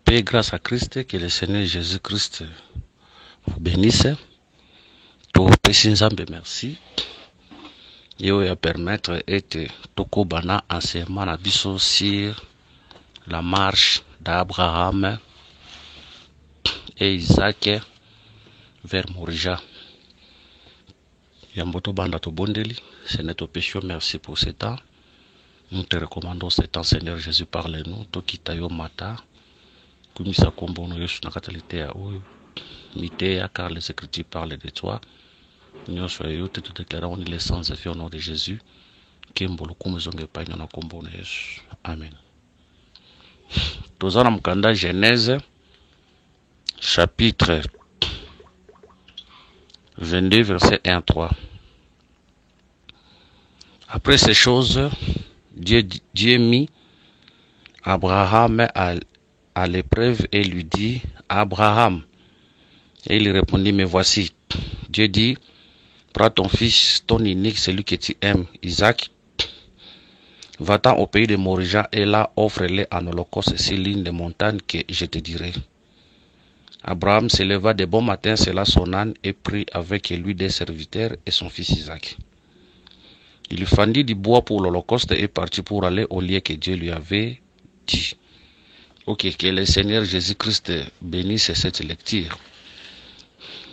Paix grâce à Christ, que le Seigneur Jésus-Christ vous bénisse. Tout Pessinzambe, merci. Yo ya permettre et Tokobana enseignement na biso sur la marche d'Abraham et Isaac vers Morija. Yamboto banda to bondeli, Seigneur to péché, merci pour ce temps. Nous te recommandons ce temps, Seigneur Jésus, parle-nous. Tokitayo mata, kumisa kombono yesu nakatalite ya oyo. Mitea, car les Écritures parlent de toi. Nous soyons te déclarons les sens et au nom de Jésus. Kembolo kumezonge pa nyona kombono yesu. Amen. Tozana mkanda Genèse chapitre 22 verset 1 à 3. Après ces choses, Dieu mit Abraham à l'épreuve et lui dit, Abraham. Et il répondit, mais voici. Dieu dit, prends ton fils, ton unique, celui que tu aimes, Isaac, va-t'en au pays de Morija et là offre-le en holocauste sur l'une des montagnes que je te dirai. Abraham se leva de bon matin, sella son âne et prit avec lui des serviteurs et son fils Isaac. Il fendit du bois pour l'holocauste et partit pour aller au lieu que Dieu lui avait dit. Ok, que le Seigneur Jésus-Christ bénisse cette lecture.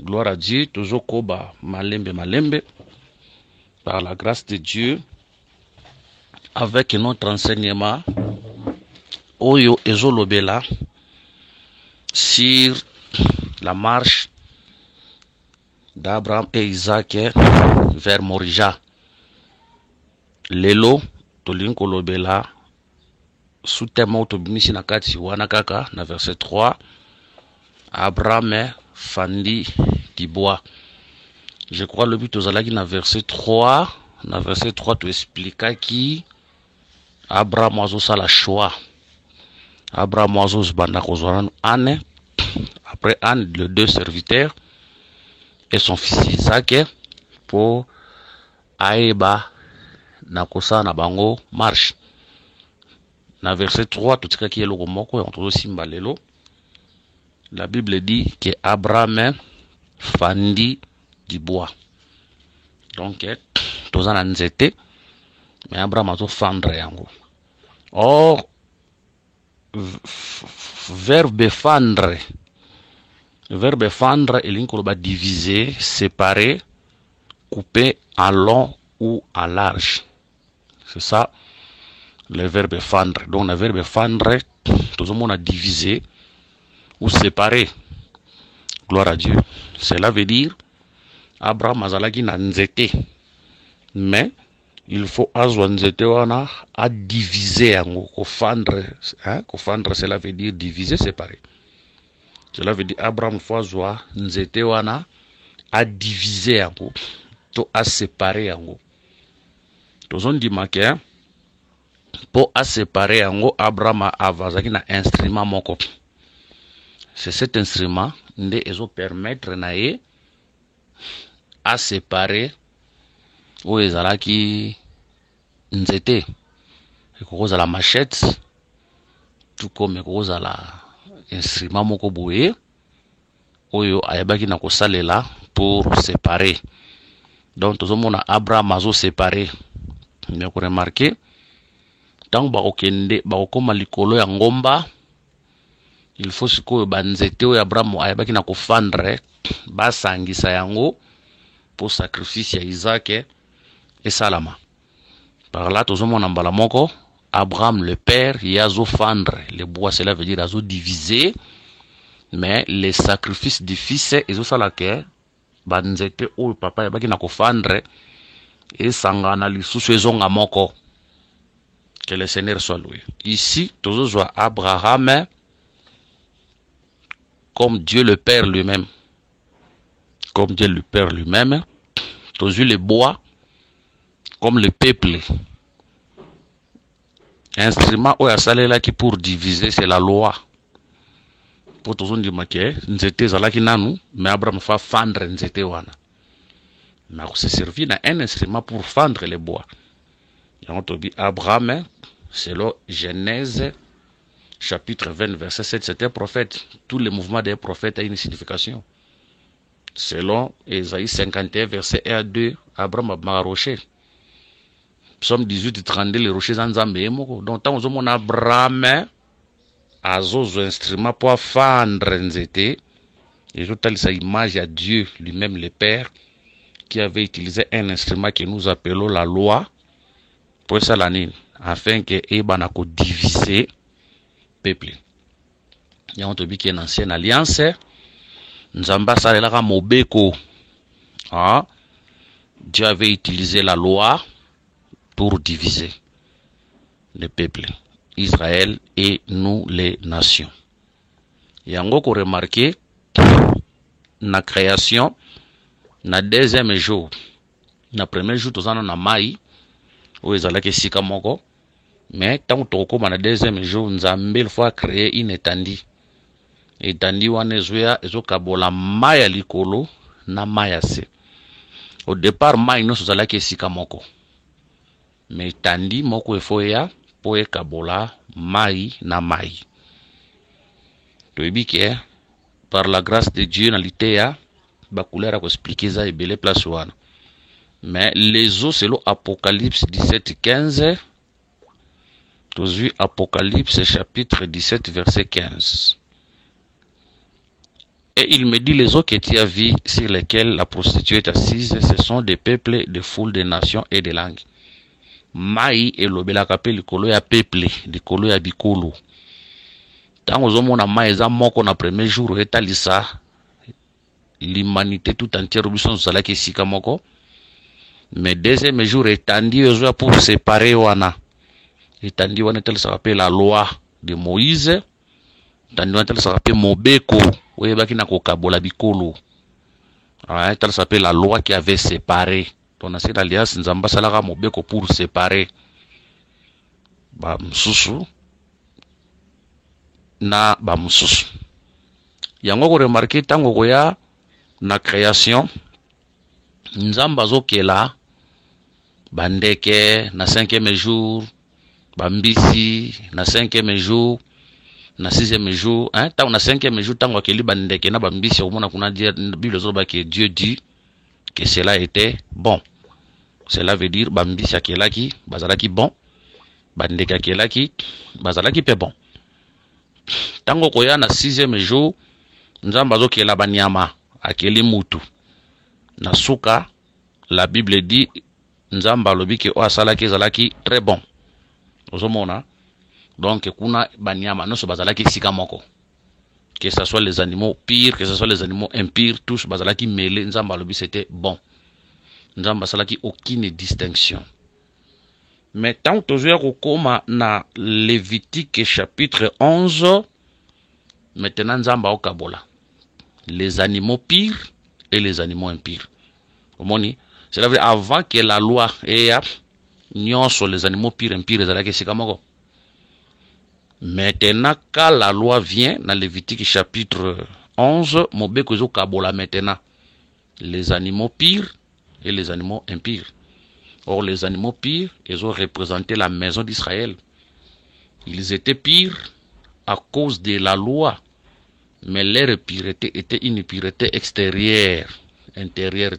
Gloire à Dieu, toujours koba malembe, par la grâce de Dieu, avec notre enseignement, Oyo Ezolobela, sur la marche d'Abraham et Isaac vers Morija. Lelo, Tolinko Lobela, sous-thème Tobimisi Nakati Wanakaka, na verset 3, Abraham fandi du bois. Je crois le but aux alagi na verset 3. Na verset 3 tu expliques qui Abraham oiseau ça la choix. Abraham oiseau se banda kozwana Anne. Après Anne, les deux serviteurs et son fils Isaac pour Aeba Nakosa na bango marche. Na verset 3 tout ce qui est le moko et on simba lelo. La Bible dit que Abraham fandi du bois. Donc, tous en nzete, mais Abraham a fendre yango. Or, verbe fendre, il est diviser, séparer, couper en long ou en large. C'est ça, le verbe fendre. Donc, le verbe fendre, tout le monde a divisé ou séparé. Gloire à Dieu. Cela veut dire Abraham azalaki na nzete. Mais il faut azwa nzete wana a diviser yango. Kofandre, cela veut dire diviser, séparer. Cela veut dire Abraham faut azwa nzete wana a diviser yango. To a séparer yango. Tozon di make po a séparer yango Abraham avazaki na instrument moko. C'est cet instrument qui va permettre à séparer où les alaki nzete. Cause à la machette, tout comme cause à la instrument moko boye, oyo ayabaki na kosalela pour séparer. Donc tout le monde a Abraham azo séparé. Mais vous remarquez, tant que bakokende bakokoma likolo ya ngomba. Il faut que banzete o Abraham ayabaki na kofandre basangisa yango pour sacrifice ya Isaac et Salama. Par là, tous mon ambala moko, Abraham le père, yazo fendre le bois, cela veut dire azo diviser, mais les sacrifices du fils ezo salake banzete o papa ayabaki na kofandre et sangana lisusu ezonga moko. Que le Seigneur soit loué. Ici, tous Abraham comme Dieu le Père lui-même. Comme Dieu le Père lui-même. Tous les bois comme le peuple. Instrument ou yasalela qui pour diviser c'est la loi. Pour tous on dit que nzete zalaki nanu mais Abraham fa fendre nzete wana. Mais on se servi d'un instrument pour fendre les bois. Et on te dit Abraham selon Genèse chapitre 20, verset 7, c'est un prophète. Tous les mouvements des prophètes ont une signification. Selon Ésaïe 51, verset 1 à 2, Abraham a rocher. Psaume 18, 32, les rochers en Zambé. Donc, tant que Abraham a un instrument pour fendre nzete, et je telle sa image à Dieu lui-même, le Père, qui avait utilisé un instrument que nous appelons la loi, pour ça l'année, afin que Ebanako diviser peuple. Il y a un tobi qui est une ancienne alliance. Nzamba Salela Mobeko. Dieu avait utilisé la loi pour diviser le peuple, Israël et nous les nations. Il y a encore remarqué la création, na deuxième jour, na premier jour, tout ça na mai, où ils allaient que sika moko, mais tant que tu na deuxième jour, nous avons fois créé une étendue. Étendue wane zoya ezo kabola mai likolo na mai ase. Au départ, mai no sozala que sika moko. Mais tandi moko efoya po e kabola mai na mai. Toyebi ke par la grâce de Dieu na litea ba couleur ko expliquer ça et belé place wana. Mais les eaux selon Apocalypse 17:15, tous Apocalypse chapitre 17 verset 15. Et il me dit, les eaux que tu as vues sur lesquelles la prostituée est assise, ce sont des peuples, des foules, des nations et des langues. Mai et l'obéla kapé likolo ya peuple, likolo ya bikolo. Tant aux hommes on a mai za moko na premier jour etalisa l'humanité tout entière obison sala ke sika moko. Mais deuxième jour étendu pour séparer wana. Étendu wana tel ça appelle la loi de Moïse. Étendu wana tel ça appelle Mobeko. Oui, baki na kokabola bikolo. Tel ça appelle la loi qui avait séparé. Ton ancien alliance nzamba salaka Mobeko pour séparer. Ba msusu na ba msusu. Yango ko remarquer tango koya na création nzamba zokela bandeke na 5e jour, bambisi na 5e jour, na 6e jour, tant na 5e jour tango akeli bandeke na bambisi omona kuna dire Bible zoba que Dieu dit que cela était bon. Cela veut dire bambisi akelaki bazalaki bon, bandeke akelaki bazalaki pe bon. Tango koya na 6e jour nzamba zokela banyama akeli mutu na suka. La Bible dit nzamba lobi ke o asalaki ezalaki très bon. Ozomona donc kuna banyama no so bazalaki sika moko, que ce soit les animaux pires, que ce soit les animaux impurs, tous bazalaki mêlés. Nzamba lobi c'était bon. Nzamba salaki aucune distinction. Mais tant que koma na Lévitique chapitre 11, maintenant nzamba okabola les animaux pires et les animaux impurs. Cela veut dire avant que la loi ait nion sur les animaux pires et impurs, maintenant quand la loi vient dans Lévitique chapitre 11, Mobeko kabola maintenant les animaux pires et les animaux impurs. Or les animaux pires, ils ont représenté la maison d'Israël. Ils étaient pires à cause de la loi, mais leur pureté était une pureté extérieure, intérieure.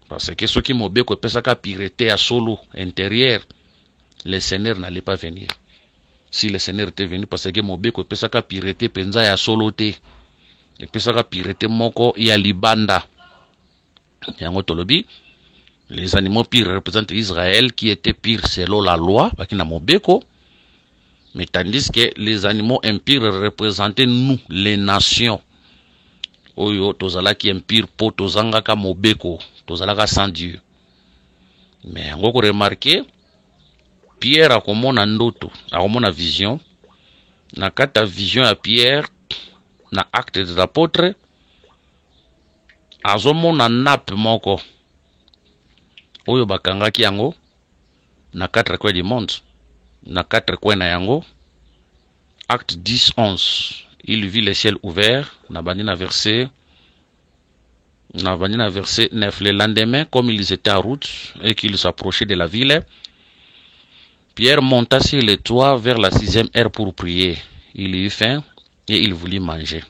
Parce que ceux qui m'ont bien que ça pureté à solo intérieur, le Seigneur n'allait pas venir. Si le Seigneur était venu, parce que m'ont bien que ça pureté penza à solo te, et puis ça pureté moko ya libanda. Yango tolobi, les animaux pires représentent Israël qui était pire selon la loi, parce qu'il n'a mobeko. Mais tandis que les animaux impurs représentaient nous, les nations. Oyo tozala qui impire po tozanga ka mobeko, tozala ka sans Dieu. Mais on peut remarquer Pierre a komona ndoto, a komona vision. Na kata vision à Pierre na acte des apôtres azomona nappe moko. Oyo bakangaki yango na 4 coins du monde. Na 4 coins na yango. Acte 10-11. Il vit le ciel ouvert. Na verset 9. Le lendemain, comme ils étaient en route et qu'ils s'approchaient de la ville, Pierre monta sur le toit vers la 6e heure pour prier. il eut faim et il voulut manger.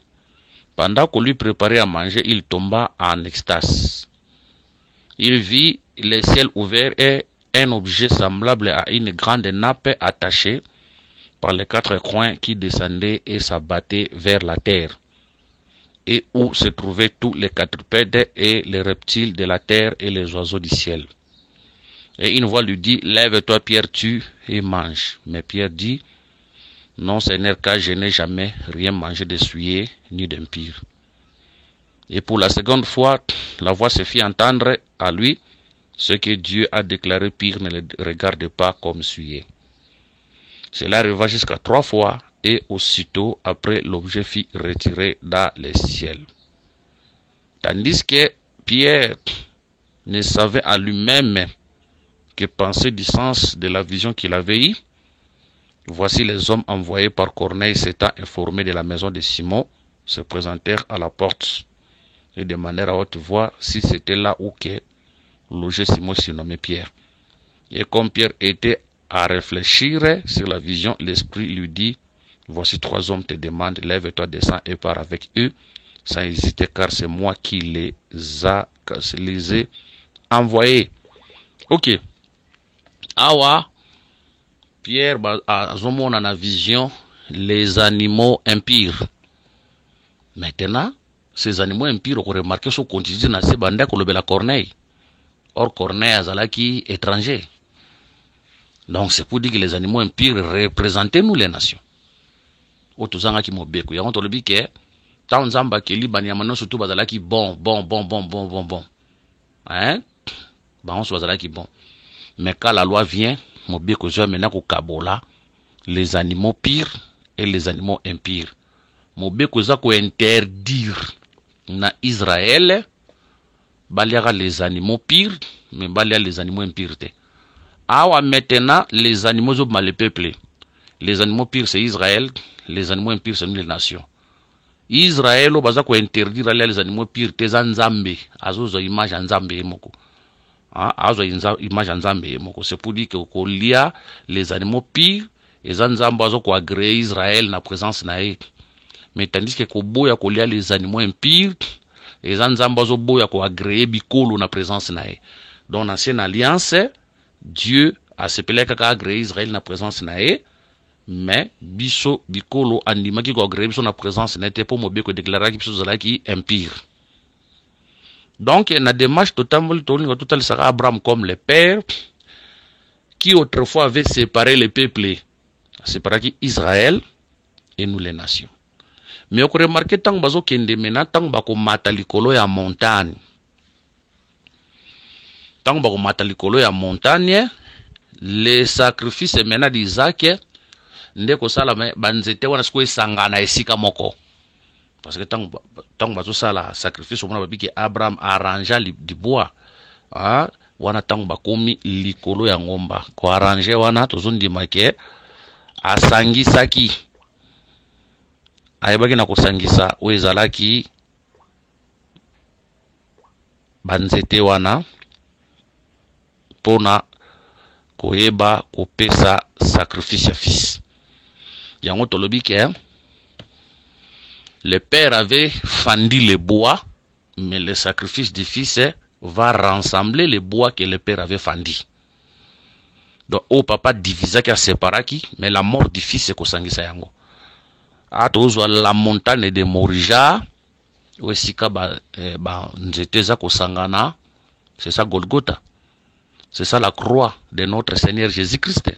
Pendant qu'on lui préparait à manger, il tomba en extase. Il vit le ciel ouvert et un objet semblable à une grande nappe attachée par les quatre coins qui descendait et s'abattait vers la terre, et où se trouvaient tous les quadrupèdes et les reptiles de la terre et les oiseaux du ciel. Et une voix lui dit, lève-toi Pierre, tue et mange. Mais Pierre dit, non Seigneur, car je n'ai jamais rien mangé de souillé ni d'impur. Et pour la seconde fois, la voix se fit entendre à lui, ce que Dieu a déclaré pire ne le regarde pas comme souillé. Cela arriva jusqu'à 3 fois, et aussitôt après l'objet fut retiré dans le ciel. Tandis que Pierre ne savait à lui-même que penser du sens de la vision qu'il avait eue, voici les hommes envoyés par Corneille s'étant informés de la maison de Simon, se présentèrent à la porte et demandèrent à haute voix si c'était là où que logeait Simon surnommé Pierre. Et comme Pierre était à réfléchir sur la vision, l'Esprit lui dit, voici 3 hommes te demandent, lève-toi, descends et pars avec eux, sans hésiter, car c'est moi qui les ai envoyés. Ok. Awa, Pierre a la vision, les animaux impurs. Maintenant, ces animaux impurs, on remarque sur continue dans ces bandes qu'on la Corneille. Or, Corneille azalaki étranger. Donc, c'est pour dire que les animaux impurs représentaient nous les nations. Otuzanga ki mobeko. Y'a on le dit que, tant zamba ke li banyamano surtout bazalaki bon. Hein? Bah, on se bazalaki bon. Mais quand la loi vient, mobeko joue maintenant qu'au Kabola, les animaux pires et les animaux impurs. Mobeko za ko interdire na Israël, baliaga les animaux pires, mais balia les animaux impurs. Awa maintenant, les animaux sont mal peuplés. Les animaux pires, c'est Israël. Les animaux impurs, c'est nous les nations. Israël, baza ko interdire les animaux pires, tes nzambe. Azo image nzambe moko. Azo image nzambe moko. C'est pour dire que lia les animaux pires, et nzambe bazo ko agréer Israël na présence nae. Mais tandis que koboya ko lia les animaux impurs, et nzambe bazo boya ko agréer bikolo na présence nae. Dans l'ancienne alliance, Dieu a sepelé kaka agréé Israël na présence nae, mais biso bikolo andimaki ko agréé biso na présence n'était pas mobile ko déclarer ki biso zalaki impire. Donc na démarche total sera Abraham comme le père qui autrefois avait séparé les peuples, séparé Israël et nous les nations. Mais on remarque tant bazo kende mena tant bako mata likolo ya montagne. Tant bako mata likolo ya montagne, les sacrifices maintenant d'Isaac ndeko sala banzete wana siko esangana esika moko. Parce que tant bazo sala sacrifice on babiki Abraham arrangea du bois. Ah, wana tant bakomi likolo ya ngomba. Ko arranger wana tozondi make asangisaki. Ayebaki na kosangisa oezalaki banzete wana pona koyeba kopesa sacrifice ya fils. Yango tolobi ke le père avait fendu le bois, mais le sacrifice du fils va rassembler le bois que le père avait fendu. Donc au papa divisa ki a séparaki, mais la mort du fils c'est kosangisa yango. Atozwa la montagne de Morija, ouesika nzete za kosangana, c'est ça Golgotha. C'est ça la croix de notre Seigneur Jésus-Christ.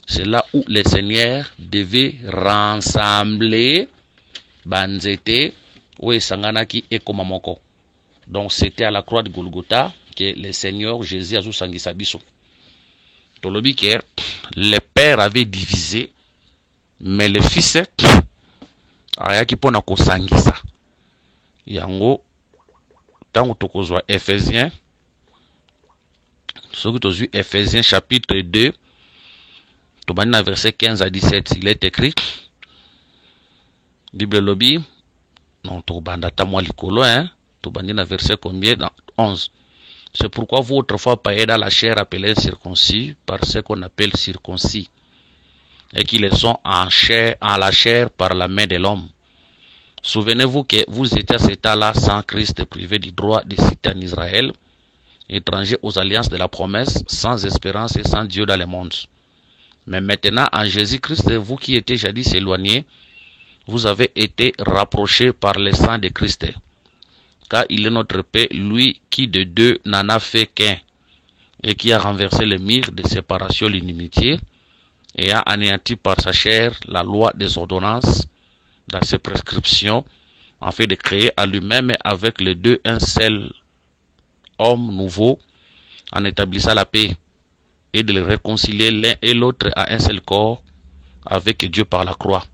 C'est là où le Seigneur devait rassembler banzete ouesanganaki et komamoko. Donc c'était à la croix de Golgotha que le Seigneur Jésus a sangisa biso. Tolobi que le père avait divisé, mais le fils ayaki pona kosangisa. Yango tango tokozwa Ephésiens, ce que tu as vu Ephésiens chapitre 2, verset 15 à 17, il est écrit, Bible lobby, non, tu bandata moi likolo, hein, tu bandina verset combien dans 11. C'est pourquoi vous autrefois païens dans la chair appelée circoncis par ce qu'on appelle circoncis. et qui les sont en la chair par la main de l'homme. Souvenez-vous que vous étiez à cet état-là sans Christ, privé du droit de citer en Israël, étranger aux alliances de la promesse, sans espérance et sans Dieu dans le monde. Mais maintenant, en Jésus-Christ, vous qui étiez jadis éloignés, vous avez été rapprochés par le sang de Christ. Car il est notre paix, lui qui de deux n'en a fait qu'un, et qui a renversé le mur de séparation, l'inimitié, et a anéanti par sa chair la loi des ordonnances, dans ses prescriptions, afin de créer à lui-même avec les deux un seul homme nouveau, en établissant la paix, et de les réconcilier l'un et l'autre à un seul corps, avec Dieu par la croix,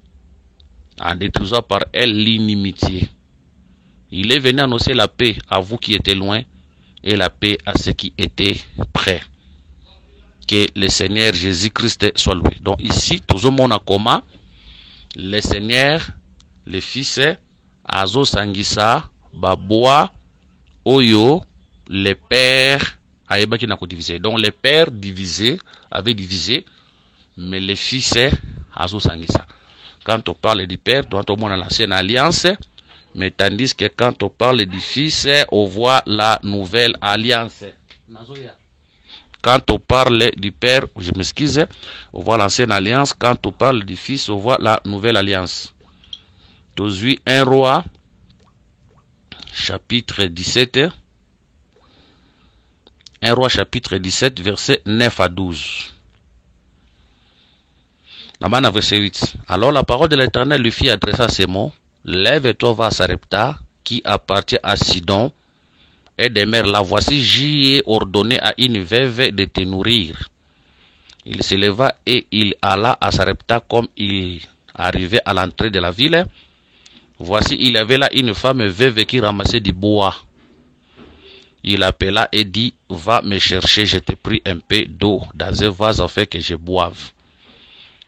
en détruisant par elle l'inimitié. Il est venu annoncer la paix à vous qui étiez loin, et la paix à ceux qui étaient près. Que le Seigneur Jésus-Christ soit loué. Donc ici, tout le monde en commun, le Seigneur, le Fils, Azo Sangisa, Baboa, Oyo, les pères, Aïba qui n'a pas divisé. Donc les pères divisés avaient divisé, mais les fils, Azo Sangisa. Quand on parle du père, tout le monde a l'ancienne alliance, mais tandis que quand on parle du fils, on voit la nouvelle alliance. Quand on parle du père, je m'excuse, on voit l'ancienne alliance. Quand on parle du fils, on voit la nouvelle alliance. Aujourd'hui, 1 Roi, chapitre 17. 1 Roi, chapitre 17, versets 9 à 12. Là-bas, verset 8. Alors la parole de l'Éternel lui fit adresser ces mots. Lève-toi, va à Sarepta, qui appartient à Sidon, et demeure là. Voici, j'y ai ordonné à une veuve de te nourrir. Il se leva et il alla à Sarepta comme il arrivait à l'entrée de la ville. Voici, il y avait là une femme veuve qui ramassait du bois. Il appela et dit, va me chercher, je te prie un peu d'eau dans un vase afin que je boive.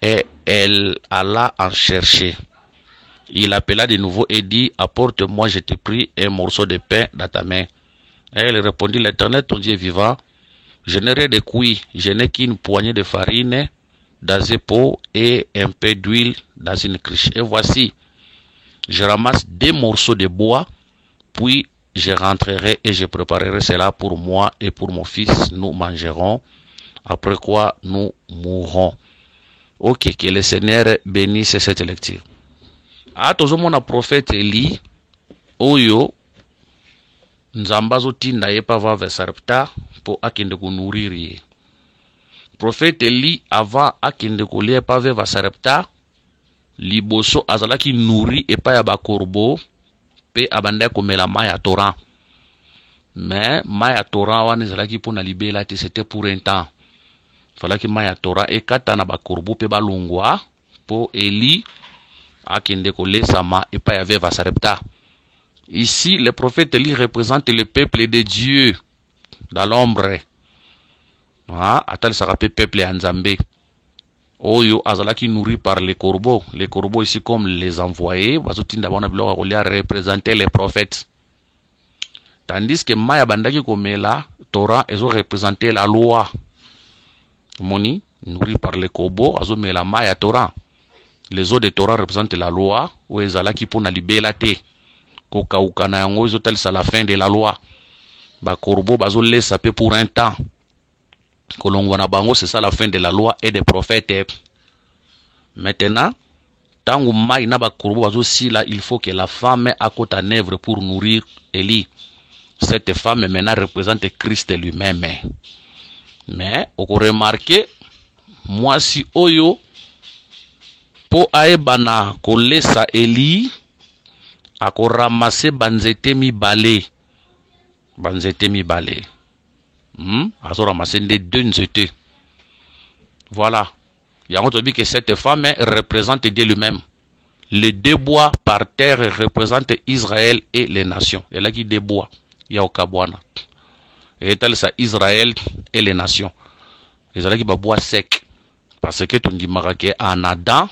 Et elle alla en chercher. Il appela de nouveau et dit, apporte-moi, je te prie, un morceau de pain dans ta main. Et elle répondit, l'Éternel, ton Dieu vivant, je n'ai rien de cuit, je n'ai qu'une poignée de farine dans un pot et un peu d'huile dans une cruche. Et voici, je ramasse 2 morceaux de bois, puis je rentrerai et je préparerai cela pour moi et pour mon fils. Nous mangerons, après quoi nous mourrons. Ok, que le Seigneur bénisse cette lecture. Ah, toujours mon prophète Eli, Oyo, Nzambazo tinda yepa va vers Sarepta pour akinde ko nourrir ye. Prophète Eli avant akinde ko lie pa vers Sarepta, liboso azalaki nourri et pa ya ba corbeau pe abanda ko mela maya torrent. Mais maya torrent wana azalaki pour na libela te, c'était pour un temps. Falaki maya torrent et kata na ba corbeau pe ba longwa pour Eli akinde ko lesama et pa ya vers Sarepta. Ici, le prophète Élie représente le peuple de Dieu dans l'ombre. Atal sarape peuple Anzambé. Oyo azalaki nourri par les corbeaux. Les corbeaux ici comme les envoyés, bazotinda bana biloko kolia représenter les prophètes. Tandis que Maya bandaki komela, Torah ezo représenter la loi. Moni nourri par les corbeaux, azo mela Maya Torah. Les eaux de Torah représentent la loi, ou ezalaki pour na libela te. Kokaukana yango ezotalisa la fin de la loi. Ba corbeau bazo lesa pe pour un temps. Kolongwana bango, c'est ça la fin de la loi et des prophètes. Maintenant, tangu mai na ba corbeau bazo si là, il faut que la femme accote en œuvre pour nourrir Élie. Cette femme maintenant représente Christ lui-même. Mais on remarque, moi si oyo po aebana kolesa Élie ako ramase banzete mibale. Banzete mibale. Azo ramase de 2 nzete. Voilà. Il y a un dit que cette femme représente Dieu lui-même. Les 2 bois par terre représentent Israël et les nations. Elle a qui 2 bois. Il y a au Kabwana. Et tel ça Israël et les nations. Les a qui bois sec. Parce que tu dis marqué en Adam.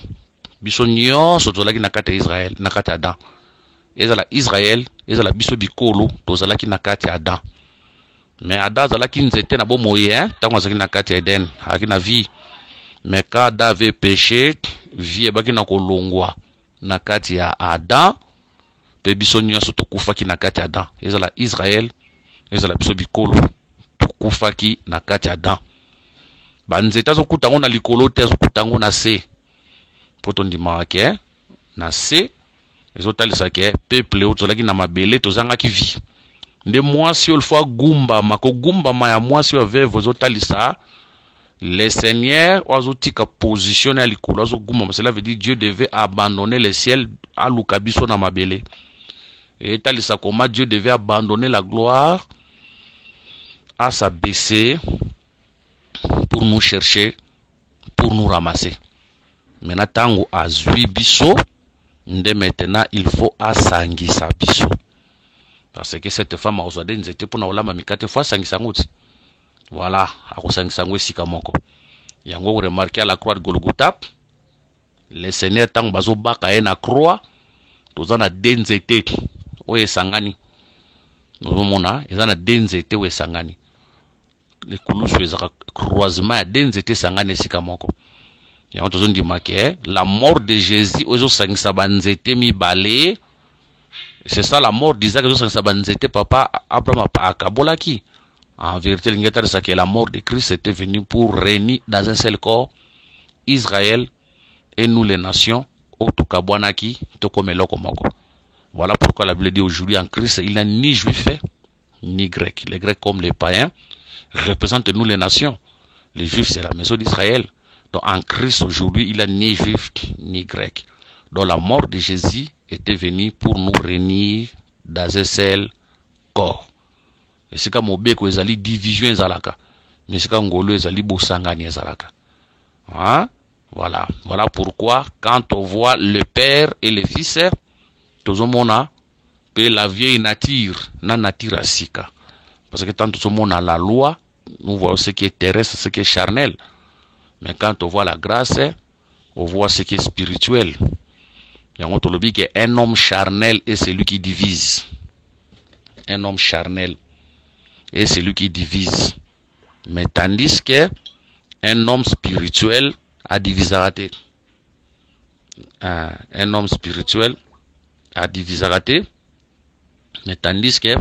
Bisonio sotola qui nakate Israël, nakate Adam. Ezala Israël, ezala biso bikolo, tozalaki na kati ya Adam. Mais Adam azalaki nzete na bo moyen, tango azalaki na kati ya Eden, azalaki na vie. mais quand Adam avait péché vie ebaki na kolongwa na kati ya Adam pe biso nyonso tokufaki na kati ya Adam ezala Israël ezala biso bikolo tokufaki na kati ya Adam banzete azokuta ngo na likolo te azokuta ngo na se po tondimaka ke na se ezotalisa ke peuple oyo tozalaki na mabele tozangaki vie nde mwasi oyo ilfo agumbama kogumbama ya mwasi oyo aveuve ezotalisa le Seigneur azotika position ya likolo azogumbama cela veut dire Dieu devait abandonner le ciel aluka biso na mabele etalisa comment Dieu devait abandonner la gloire à s'abaisser pour nous chercher, pour nous ramasser. Maintenant, tango azui biso, nde maintenant il faut asangisa biso. Parce que cette femme a osé dire pour na olama mikate fois sangisa ngoti. Voilà, akosangisa ngo esika moko. Yango remarquer à la croix de Golgotha, le Seigneur tango bazo baka na croix, tozana denzete oye sangani. Nous mona, ezana denzete oye sangani. Les kulusu ezaka croisement ya denzete sangani esika moko. Yango tozondima ke la mort de Jésus ozo sangisa banzete mibale. C'est ça la mort d'Isaac ozo sangisa banzete papa Abraham akabolaki. En vérité, l'ingénieur c'est que la mort de Christ était venue pour régner dans un seul corps, Israël et nous les nations, Otokabwanaki, Tokomeloko Moko. Voilà pourquoi la Bible dit aujourd'hui en Christ, il n'a ni juif ni grec. Les grecs comme les païens représentent nous les nations. Les juifs c'est la maison d'Israël. Donc en Christ aujourd'hui, il n'a ni juif ni grec. Donc la mort de Jésus était venue pour nous régner dans un seul corps. Et c'est comme Obeko ezali division ezalaka. Mais c'est comme Ngolo ezali bosangani ezalaka. Hein? Voilà. Voilà pourquoi quand on voit le Père et le Fils, tozomona pe la vieille nature, na nature asika. Parce que tant tozomona la loi, nous voyons ce qui est terrestre, ce qui est charnel. Mais quand on voit la grâce, on voit ce qui est spirituel. Yango tolobi que un homme charnel est celui qui divise. Un homme charnel et c'est lui qui divise. Mais tandis que un homme spirituel a divisé raté. Un homme spirituel a divisé raté. Mais tandis que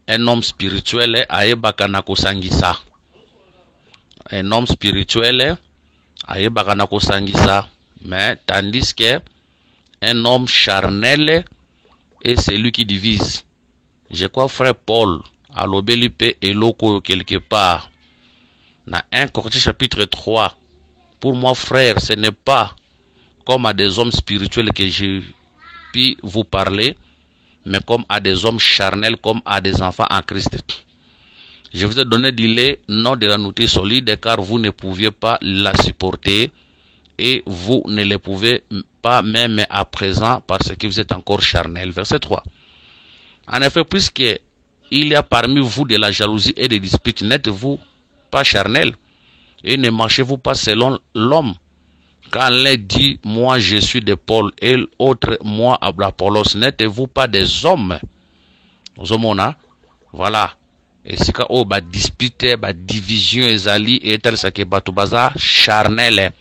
un homme spirituel a ebakana kosangisa. Un homme spirituel a ebakana kosangisa. Mais tandis que un homme charnel est celui qui divise. Je crois frère Paul à l'obélipe et loco quelque part. Dans 1 Corinthiens chapitre 3. Pour moi, frère, ce n'est pas comme à des hommes spirituels que j'ai pu vous parler, mais comme à des hommes charnels, comme à des enfants en Christ. Je vous ai donné du lait, non de la nourriture solide, car vous ne pouviez pas la supporter et vous ne le pouvez pas même à présent parce que vous êtes encore charnel. Verset 3. En effet, puisque il y a parmi vous de la jalousie et des disputes, n'êtes-vous pas charnel et ne marchez-vous pas selon l'homme? Quand l'un dit, moi je suis de Paul et l'autre, moi d'Apollos, n'êtes-vous pas des hommes? Voilà. Et c'est quand on dispute, division, ezali, et tel ça que batubaza charnel.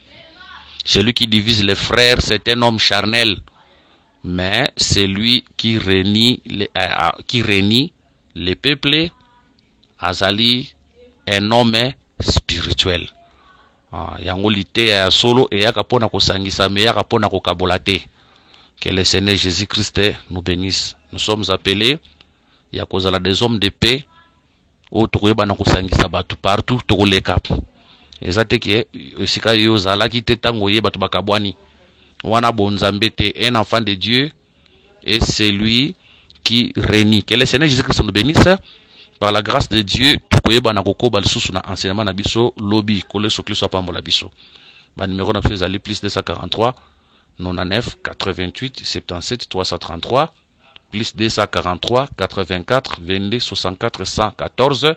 Celui qui divise les frères, c'est un homme charnel. Mais celui qui renie les peuples, azali un homme spirituel. Yangolité ya solo et yakapona kosangisa me yakapona kokabolate. Que le Seigneur Jésus-Christ nous bénisse. Nous sommes appelés yakozala des hommes de paix au tokoyeba na kosangisa batu partout tokoleka. Ezate ke esika yo zala ki te tango ye batu bakabwani. Wana bonzambe te un enfant de Dieu est celui qui renie. Que le Seigneur Jésus-Christ nous bénisse. Par la grâce de Dieu, tukoyeba na kokoba lisusu na enseignement na biso lobi kole sokli so pambola biso. Ba numéro na plus ali plus 243 99 88 77 333 plus 243 84 22 64 114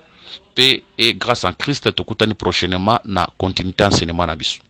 paix et grâce en Christ tokutani prochainement na continuité enseignement na biso.